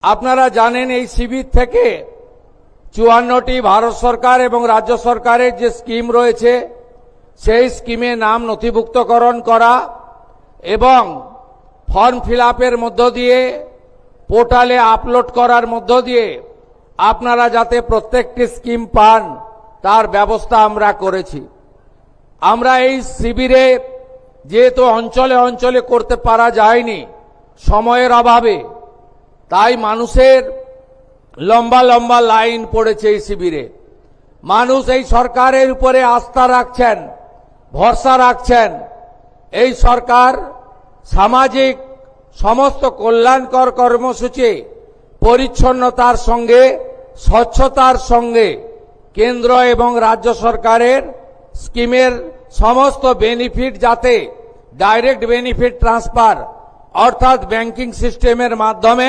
আপনারা জানেন এই শিবির থেকে 54টি ভারত সরকার এবং রাজ্য সরকারের যে স্কিম রয়েছে সেই স্কিমে নাম নথিভুক্তকরণ করা এবং ফর্ম ফিল আপের মধ্য দিয়ে পোর্টালে আপলোড করার মধ্য দিয়ে আপনারা যাতে প্রত্যেকটি স্কিম পান তার ব্যবস্থা আমরা করেছি। আমরা এই শিবিরে যেহেতু অঞ্চলে অঞ্চলে করতে পারা যায়নি সময়ের অভাবে, তাই মানুষের লম্বা লম্বা লাইন পড়েছে এই শিবিরে। মানুষ এই সরকারের উপরে আস্থা রাখছেন, ভরসা রাখছেন। এই সরকার সামাজিক সমস্ত কল্যাণকর কর্মসূচি পরিচ্ছন্নতার সঙ্গে স্বচ্ছতার সঙ্গে কেন্দ্র এবং রাজ্য সরকারের স্কিমের সমস্ত বেনিফিট যাতে ডাইরেক্ট বেনিফিট ট্রান্সফার অর্থাৎ ব্যাংকিং সিস্টেমের মাধ্যমে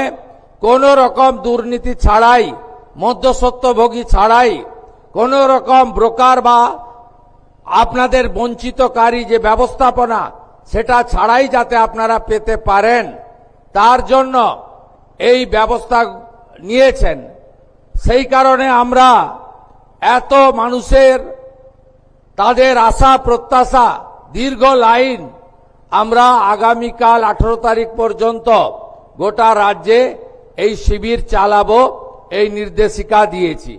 কোনো রকম দুর্নীতি ছাড়াই, মধ্যস্বত্বভোগী ছাড়াই, কোনো রকম ব্রোকার বা আপনাদের বঞ্চিতকারী যে ব্যবস্থাপনা সেটা ছাড়াই যাতে আপনারা পেতে পারেন তার জন্য এই ব্যবস্থা নিয়েছেন। সেই কারণে আমরা এত মানুষের তাদের আশা প্রত্যাশা দীর্ঘ লাইন আমরা আগামীকাল 18 তারিখ পর্যন্ত গোটা রাজ্যে এই শিবির চালাবো এই নির্দেশিকা দিয়েছি।